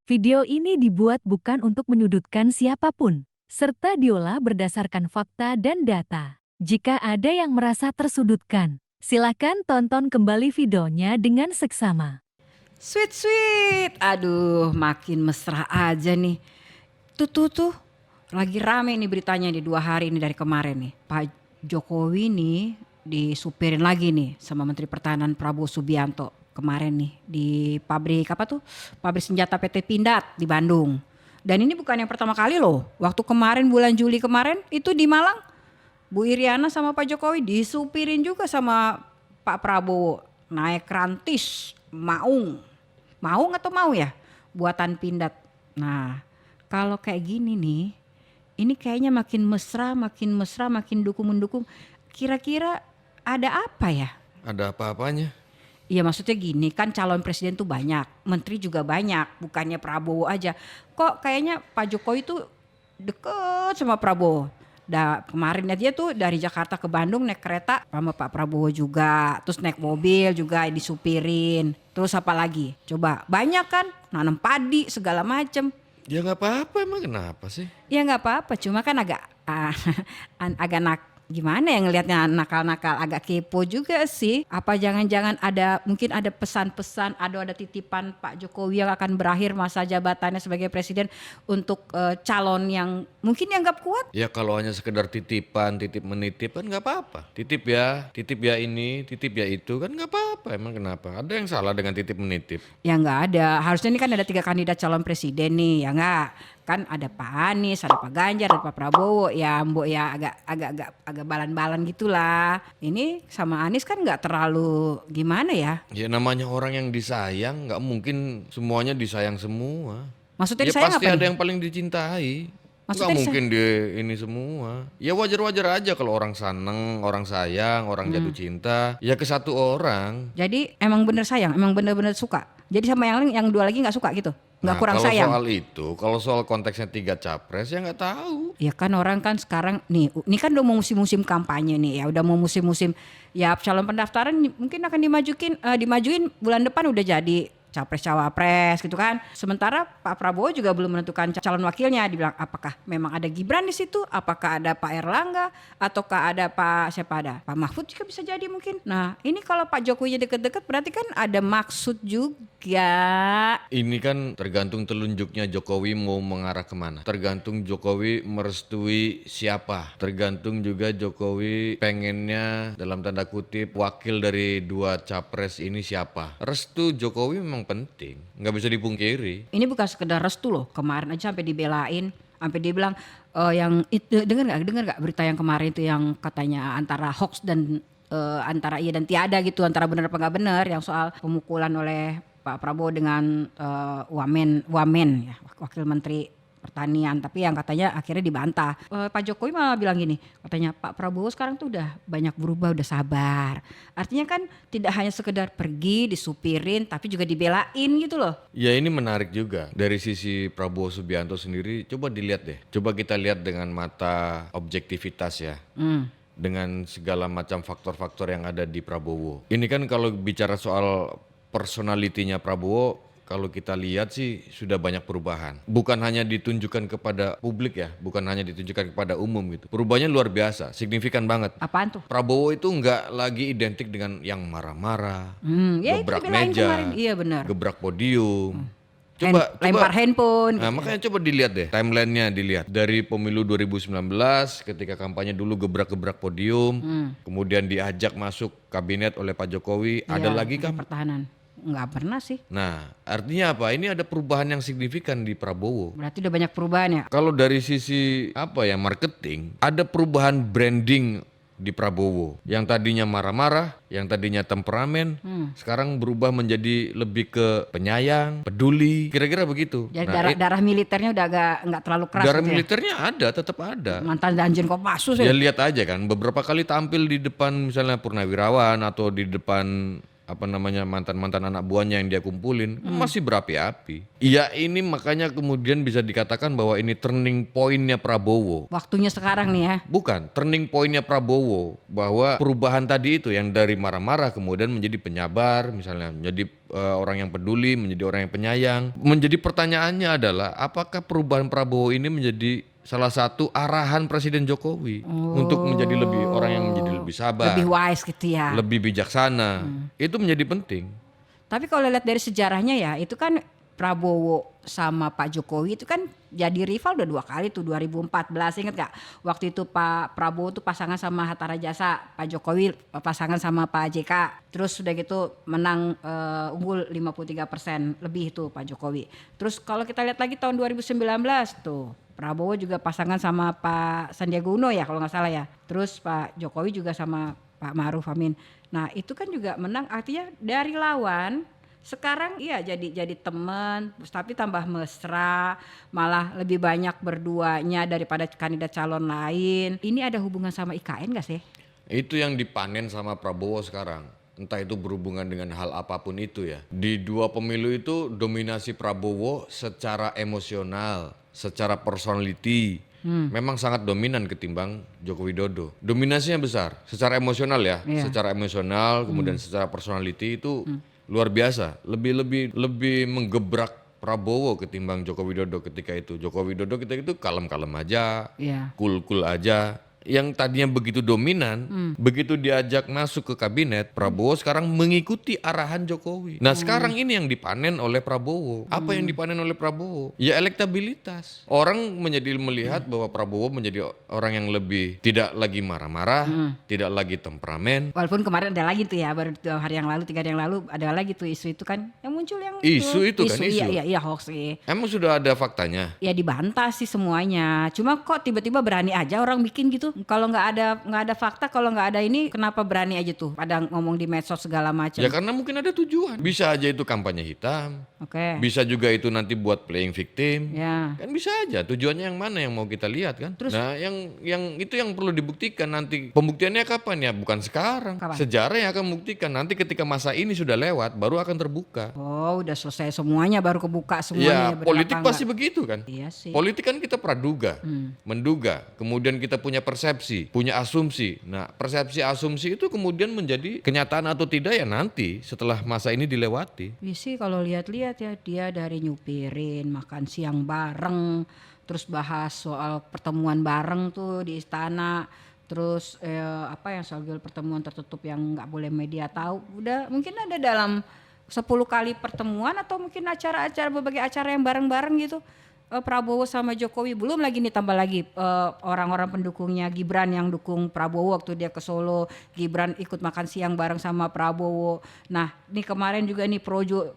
Video ini dibuat bukan untuk menyudutkan siapapun, serta diolah berdasarkan fakta dan data. Jika ada yang merasa tersudutkan, silakan tonton kembali videonya dengan seksama. Sweet sweet, aduh makin mesra aja nih. Tuh, lagi rame nih beritanya di 2 hari ini dari kemarin nih. Pak Jokowi nih disupirin lagi nih sama Menteri Pertahanan Prabowo Subianto kemarin nih di pabrik apa tuh? Pabrik senjata PT Pindad di Bandung. Dan ini bukan yang pertama kali loh. Waktu kemarin bulan Juli kemarin itu di Malang, Bu Iriana sama Pak Jokowi disupirin juga sama Pak Prabowo naik rantis maung. Maung atau mau ya? Buatan Pindad. Nah, kalau kayak gini nih, ini kayaknya makin mesra, makin dukung-mendukung. Kira-kira ada apa ya? Ada apa-apanya? Iya maksudnya gini kan calon presiden tuh banyak, menteri juga banyak, bukannya Prabowo aja. Kok kayaknya Pak Jokowi tuh deket sama Prabowo. Kemarin aja tuh dari Jakarta ke Bandung naik kereta sama Pak Prabowo juga. Terus naik mobil juga disupirin. Terus apa lagi? Coba banyak kan nanam padi segala macem. Ya nggak apa-apa, emang kenapa sih? Ya nggak apa-apa, cuma kan agak agak gimana ya ngelihatnya nakal-nakal, agak kepo juga sih. Apa jangan-jangan mungkin ada pesan-pesan, ada titipan Pak Jokowi yang akan berakhir masa jabatannya sebagai presiden untuk calon yang mungkin dianggap kuat? Ya kalau hanya sekedar titipan, titip menitip kan nggak apa-apa. Titip ya ini, titip ya itu kan nggak apa-apa. Emang kenapa? Ada yang salah dengan titip menitip? Ya nggak ada. Harusnya ini kan ada 3 kandidat calon presiden nih, ya nggak? Kan ada Pak Anies, ada Pak Ganjar, ada Pak Prabowo. Ya mbok ya agak balan-balan gitulah. Ini sama Anies kan nggak terlalu gimana ya? Ya namanya orang yang disayang, nggak mungkin semuanya disayang semua. Maksudnya Ya disayang pasti apa ada nih? yang paling dicintai. Nggak Maksudnya mungkin dia ini semua. Ya wajar-wajar aja kalau orang seneng, orang sayang, orang jatuh cinta. Ya ke satu orang. jadi emang bener sayang, emang bener-bener suka. Jadi sama yang lain, yang 2 lagi nggak suka gitu, nggak Nah kurang kalau sayang. soal itu, kalau soal konteksnya 3 capres ya nggak tahu. Ya kan orang kan sekarang nih, ini kan udah mau musim-musim kampanye nih ya, udah mau musim-musim ya calon pendaftaran mungkin akan dimajuin bulan depan udah jadi capres cawapres gitu kan. Sementara Pak Prabowo juga belum menentukan calon wakilnya. Dibilang apakah memang ada Gibran di situ, apakah ada Pak Erlangga, ataukah ada Pak Mahfud juga bisa jadi mungkin. Nah ini kalau Pak Jokowi deket-deket berarti kan ada maksud juga. Ini kan tergantung telunjuknya Jokowi mau mengarah kemana. Tergantung Jokowi merestui siapa. Tergantung juga Jokowi pengennya dalam tanda kutip wakil dari 2 capres ini siapa. Restu Jokowi memang penting, nggak bisa dipungkiri. Ini bukan sekedar restu loh. Kemarin aja sampai dibelain, sampai dia bilang yang itu dengar nggak berita yang kemarin itu yang katanya antara hoax dan antara iya dan tiada gitu, antara benar apa nggak benar yang soal pemukulan oleh Pak Prabowo dengan Wamen ya, wakil menteri pertanian, tapi yang katanya akhirnya dibantah. Pak Jokowi malah bilang gini, katanya Pak Prabowo sekarang tuh udah banyak berubah, udah sabar. Artinya kan tidak hanya sekedar pergi disupirin, tapi juga dibelain gitu loh. Ya ini menarik juga dari sisi Prabowo Subianto sendiri. Coba dilihat deh, coba kita lihat dengan mata objektivitas ya. Dengan segala macam faktor-faktor yang ada di Prabowo. Ini kan kalau bicara soal personalitinya Prabowo, kalau kita lihat sih sudah banyak perubahan. Bukan hanya ditunjukkan kepada publik ya, bukan hanya ditunjukkan kepada umum gitu. Perubahannya luar biasa, signifikan banget. Apaan tuh? Prabowo itu nggak lagi identik dengan yang marah-marah, Ya itu gebrak dibelain meja, kemarin. Iya benar. gebrak podium. Lempar handphone. Nah, gitu. makanya coba dilihat deh, timelinenya dilihat. Dari pemilu 2019 ketika kampanye dulu gebrak-gebrak podium, kemudian diajak masuk kabinet oleh Pak Jokowi, ada Iya, lagi kan? pertahanan. Nggak pernah sih. Nah, artinya apa? Ini ada perubahan yang signifikan di Prabowo. Berarti udah banyak perubahan ya. Kalau dari sisi apa ya, marketing, ada perubahan branding di Prabowo. Yang tadinya marah-marah, yang tadinya temperamen, sekarang berubah menjadi lebih ke penyayang, peduli, kira-kira begitu. Jadi Nah, darah militernya udah nggak terlalu keras darah gitu ya. militernya ada, tetap ada. Mantan Danjen Kopassus Ya ya. lihat aja kan, beberapa kali tampil di depan misalnya Purnawirawan atau di depan mantan-mantan anak buahnya yang dia kumpulin masih berapi-api. Ya ini makanya kemudian bisa dikatakan bahwa ini turning point-nya Prabowo. Waktunya sekarang nih ya. Bukan, turning point-nya Prabowo bahwa perubahan tadi itu yang dari marah-marah kemudian menjadi penyabar, misalnya menjadi orang yang peduli, menjadi orang yang penyayang. Menjadi pertanyaannya adalah apakah perubahan Prabowo ini menjadi salah satu arahan Presiden Jokowi untuk menjadi lebih orang yang menjadi lebih sabar, Lebih wise gitu ya. lebih bijaksana. Itu menjadi penting. Tapi kalau lihat dari sejarahnya ya, itu kan Prabowo sama Pak Jokowi itu kan jadi rival udah 2 kali tuh, 2014 inget gak? Waktu itu Pak Prabowo tuh pasangan sama Hatta Rajasa, Pak Jokowi pasangan sama Pak JK. Terus udah gitu menang unggul 53% lebih tuh Pak Jokowi. Terus kalau kita lihat lagi tahun 2019 tuh Prabowo juga pasangan sama Pak Sandiaga Uno ya kalau nggak salah ya. Terus Pak Jokowi juga sama Pak Ma'ruf Amin. Nah itu kan juga menang, artinya dari lawan sekarang iya jadi teman, tapi tambah mesra, malah lebih banyak berduanya daripada kandidat calon lain. Ini ada hubungan sama IKN gak sih? Itu yang dipanen sama Prabowo sekarang. Entah itu berhubungan dengan hal apapun itu ya. Di 2 pemilu itu dominasi Prabowo secara emosional, secara personality memang sangat dominan ketimbang Joko Widodo. Dominasinya besar secara emosional ya, secara emosional kemudian secara personality itu luar biasa. Lebih menggebrak Prabowo ketimbang Joko Widodo ketika itu. Joko Widodo ketika itu kalem-kalem aja, cool-cool aja. Yang tadinya begitu dominan, begitu diajak masuk ke kabinet, Prabowo sekarang mengikuti arahan Jokowi. Nah sekarang ini yang dipanen oleh Prabowo. Apa yang dipanen oleh Prabowo? Ya elektabilitas. Orang menjadi melihat bahwa Prabowo menjadi orang yang lebih tidak lagi marah-marah, tidak lagi temperamen. Walaupun kemarin ada lagi tuh ya, baru 2 hari yang lalu, 3 hari yang lalu ada lagi tuh isu itu kan yang muncul yang Isu itu kan, isu. Iya hoax sih. Emang sudah ada faktanya? Ya dibantah sih semuanya. Cuma kok tiba-tiba berani aja orang bikin gitu. Kalau nggak ada fakta, kalau nggak ada ini, kenapa berani aja tuh pada ngomong di medsos segala macam? Ya karena mungkin ada tujuan. Bisa aja itu kampanye hitam. Oke. Bisa juga itu nanti buat playing victim. Ya. Kan bisa aja. Tujuannya yang mana yang mau kita lihat kan? Terus, nah, yang itu yang perlu dibuktikan nanti. Pembuktiannya kapan ya? Bukan sekarang. Kapan? Sejarah yang akan membuktikan. Nanti ketika masa ini sudah lewat, baru akan terbuka. Oh, udah selesai semuanya baru kebuka semuanya. Ya, politik pasti begitu kan? Iya sih. Politik kan kita praduga, menduga, kemudian kita punya persepsi, punya asumsi. Nah, persepsi asumsi itu kemudian menjadi kenyataan atau tidak ya nanti setelah masa ini dilewati. Iya sih kalau lihat-lihat ya, dia dari nyupirin, makan siang bareng, terus bahas soal pertemuan bareng tuh di istana. Terus apa yang soal pertemuan tertutup yang nggak boleh media tahu. Udah mungkin ada dalam 10 kali pertemuan atau mungkin acara-acara, berbagai acara yang bareng-bareng gitu. Prabowo sama Jokowi, belum lagi nih tambah lagi orang-orang pendukungnya Gibran yang dukung Prabowo waktu dia ke Solo, Gibran ikut makan siang bareng sama Prabowo. Nah, ini kemarin juga nih Projo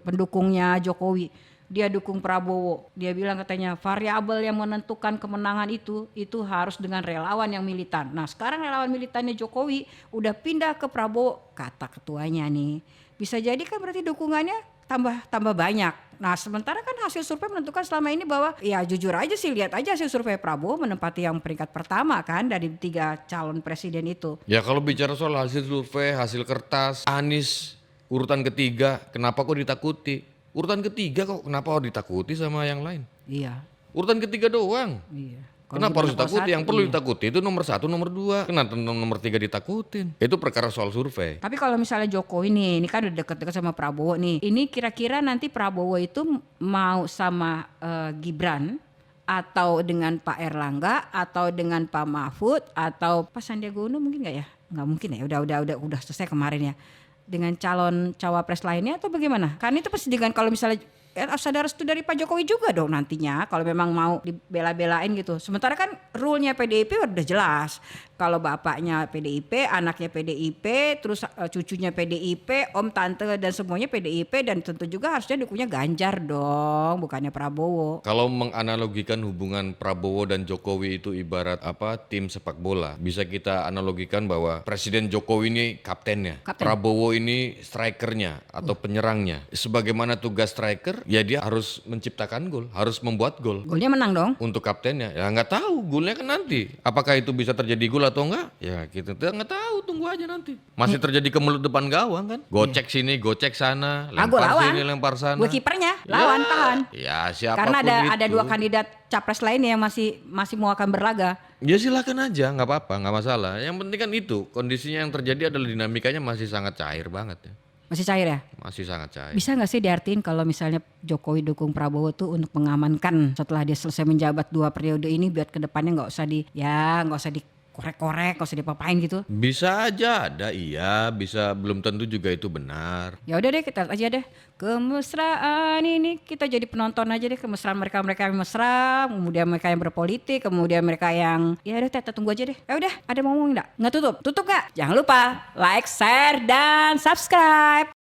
pendukungnya Jokowi, dia dukung Prabowo. Dia bilang katanya variabel yang menentukan kemenangan itu harus dengan relawan yang militan. Nah, sekarang relawan militannya Jokowi udah pindah ke Prabowo, kata ketuanya nih. Bisa jadi kan berarti dukungannya tambah banyak. Nah sementara kan hasil survei menentukan selama ini bahwa ya jujur aja sih, lihat aja hasil survei Prabowo menempati yang peringkat pertama kan dari 3 calon presiden itu. Ya kalau bicara soal hasil survei, hasil kertas, Anies urutan ketiga, kenapa kok ditakuti? Urutan ketiga kok kenapa harus ditakuti sama yang lain? Iya. Urutan ketiga doang. Iya. Kenapa harus ditakuti? Yang perlu iya. ditakuti itu nomor 1, nomor 2. Kenapa nomor 3 ditakutin? Itu perkara soal survei. Tapi kalau misalnya Jokowi nih, ini kan udah deket-deket sama Prabowo nih. Ini kira-kira nanti Prabowo itu mau sama Gibran atau dengan Pak Erlangga atau dengan Pak Mahfud atau Pak Sandiaga Uno mungkin nggak ya? Nggak mungkin ya. Udah selesai kemarin ya. Dengan calon cawapres lainnya atau bagaimana? Kan itu pasti dengan kalau misalnya ada restu dari Pak Jokowi juga dong nantinya kalau memang mau dibela-belain gitu. Sementara kan rule-nya PDIP udah jelas. Kalau bapaknya PDIP, anaknya PDIP, terus cucunya PDIP, om, tante dan semuanya PDIP, dan tentu juga harusnya dukungnya Ganjar dong, bukannya Prabowo. Kalau menganalogikan hubungan Prabowo dan Jokowi itu ibarat tim sepak bola, bisa kita analogikan bahwa Presiden Jokowi ini kaptennya, Prabowo ini strikernya atau penyerangnya. Sebagaimana tugas striker, striker, ya dia harus menciptakan gol, harus membuat gol. Golnya menang dong. Untuk kaptennya, ya nggak tahu golnya kan nanti. Apakah itu bisa terjadi gol atau enggak? Ya kita nggak tahu, tunggu aja nanti. Masih terjadi ke mulut depan gawang kan? Gocek sini, gocek sana, Gol lempar lawan. sini, lempar sana. Gue kipernya, lawan tahan. Ya siapapun Karena ada itu. 2 kandidat capres lainnya yang masih mau akan berlaga. Ya silakan aja, nggak apa-apa, nggak masalah. Yang penting kan itu kondisinya yang terjadi adalah dinamikanya masih sangat cair banget ya, Masih cair ya? masih sangat cair. Bisa nggak sih diartiin kalau misalnya Jokowi dukung Prabowo tuh untuk mengamankan setelah dia selesai menjabat 2 periode ini, biar kedepannya nggak usah dikorek-korek, nggak usah dipapain gitu. Bisa aja ada, iya, bisa belum tentu juga itu benar. Ya udah deh, kita lihat aja deh kemesraan ini, kita jadi penonton aja deh, kemesraan mereka yang mesra, kemudian mereka yang berpolitik, kemudian mereka yang ya udah kita tunggu aja deh. Ya udah, ada mau ngomong nggak tutup nggak? Jangan lupa like, share dan subscribe.